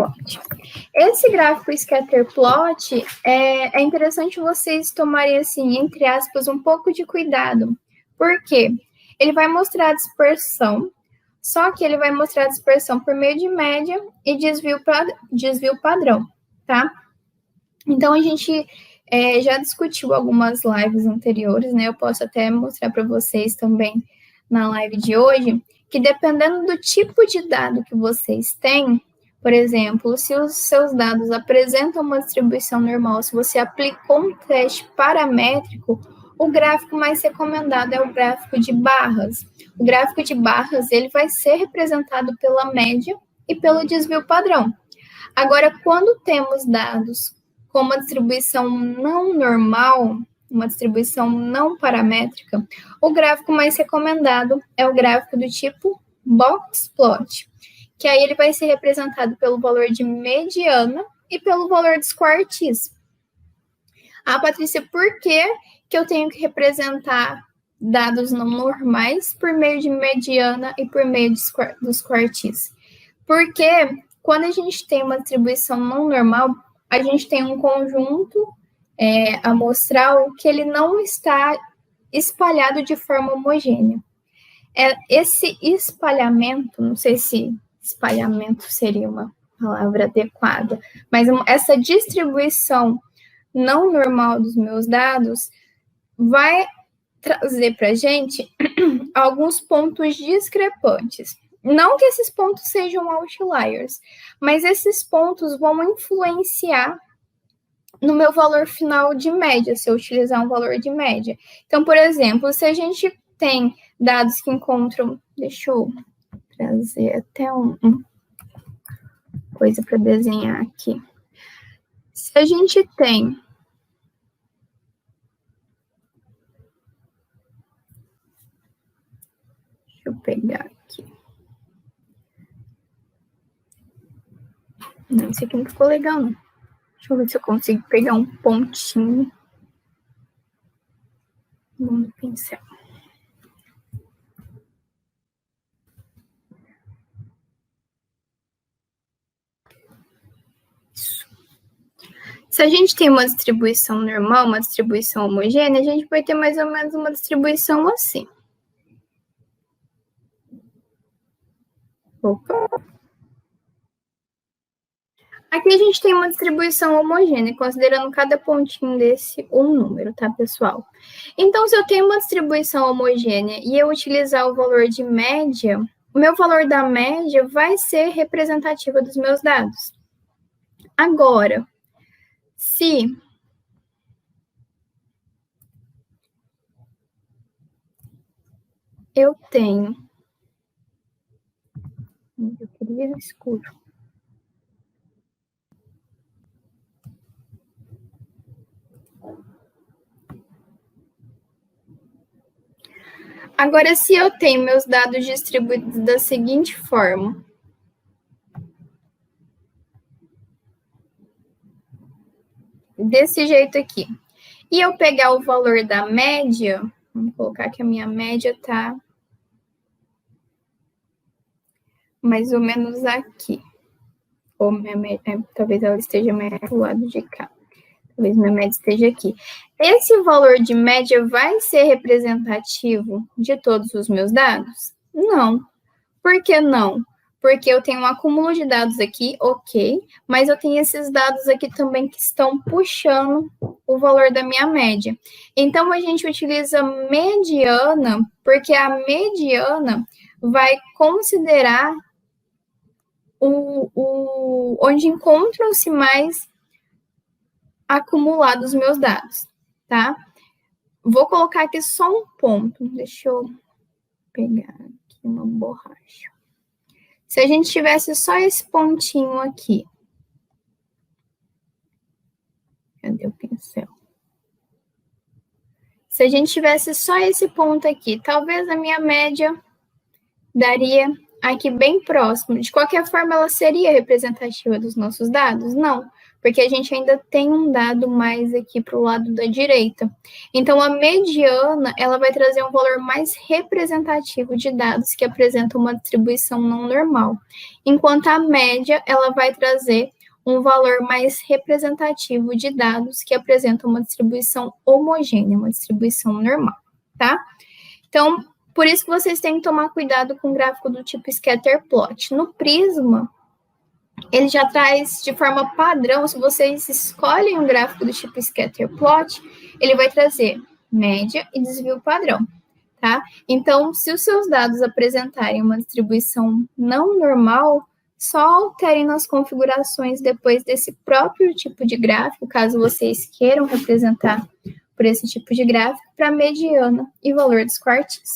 Scatterplot. Esse gráfico Scatterplot é interessante vocês tomarem, assim, entre aspas, um pouco de cuidado. Por quê? Ele vai mostrar a dispersão, só que ele vai mostrar a dispersão por meio de média e desvio padrão, tá? Então, a gente já discutiu algumas lives anteriores, né? Eu posso até mostrar para vocês também na live de hoje, que dependendo do tipo de dado que vocês têm, por exemplo, se os seus dados apresentam uma distribuição normal, se você aplicou um teste paramétrico, o gráfico mais recomendado é o gráfico de barras. O gráfico de barras, ele vai ser representado pela média e pelo desvio padrão. Agora, quando temos dados com uma distribuição não normal, uma distribuição não paramétrica, o gráfico mais recomendado é o gráfico do tipo box plot, que aí ele vai ser representado pelo valor de mediana e pelo valor de quartis. Ah, Patrícia, por que eu tenho que representar dados não normais por meio de mediana e por meio dos quartis? Porque quando a gente tem uma distribuição não normal, a gente tem um conjunto amostral que ele não está espalhado de forma homogênea. Esse espalhamento, não sei se espalhamento seria uma palavra adequada, mas essa distribuição não normal dos meus dados vai trazer para a gente alguns pontos discrepantes. Não que esses pontos sejam outliers, mas esses pontos vão influenciar no meu valor final de média, se eu utilizar um valor de média. Então, por exemplo, se a gente tem dados que encontram... Deixa eu trazer até uma coisa para desenhar aqui. Se a gente tem... Deixa eu pegar aqui. Não, isso aqui não ficou legal, não. Deixa eu ver se eu consigo pegar um pontinho no pincel. Isso. Se a gente tem uma distribuição normal, uma distribuição homogênea, a gente vai ter mais ou menos uma distribuição assim. Opa! Aqui a gente tem uma distribuição homogênea, considerando cada pontinho desse um número, tá, pessoal? Então, se eu tenho uma distribuição homogênea e eu utilizar o valor de média, o meu valor da média vai ser representativa dos meus dados. Agora, se eu tenho... Eu queria escuro. Agora, se eu tenho meus dados distribuídos da seguinte forma. Desse jeito aqui. E eu pegar o valor da média, vamos colocar que a minha média está mais ou menos aqui. Ou minha média, talvez ela esteja mais do lado de cá. Talvez minha média esteja aqui. Esse valor de média vai ser representativo de todos os meus dados? Não. Por que não? Porque eu tenho um acúmulo de dados aqui, ok, mas eu tenho esses dados aqui também que estão puxando o valor da minha média. Então, a gente utiliza mediana, porque a mediana vai considerar onde encontram-se mais acumulados meus dados, tá? Vou colocar aqui só um ponto. Deixa eu pegar aqui uma borracha. Se a gente tivesse só esse pontinho aqui. Cadê o pincel? Se a gente tivesse só esse ponto aqui, talvez a minha média daria aqui bem próximo. De qualquer forma, ela seria representativa dos nossos dados? Não, porque a gente ainda tem um dado mais aqui para o lado da direita. Então, a mediana, ela vai trazer um valor mais representativo de dados que apresentam uma distribuição não normal, enquanto a média, ela vai trazer um valor mais representativo de dados que apresentam uma distribuição homogênea, uma distribuição normal, tá? Então, por isso que vocês têm que tomar cuidado com o gráfico do tipo scatter plot. No Prisma, ele já traz de forma padrão, se vocês escolhem um gráfico do tipo scatter plot, ele vai trazer média e desvio padrão, tá? Então, se os seus dados apresentarem uma distribuição não normal, só alterem nas configurações depois desse próprio tipo de gráfico, caso vocês queiram representar por esse tipo de gráfico, para mediana e valor dos quartis.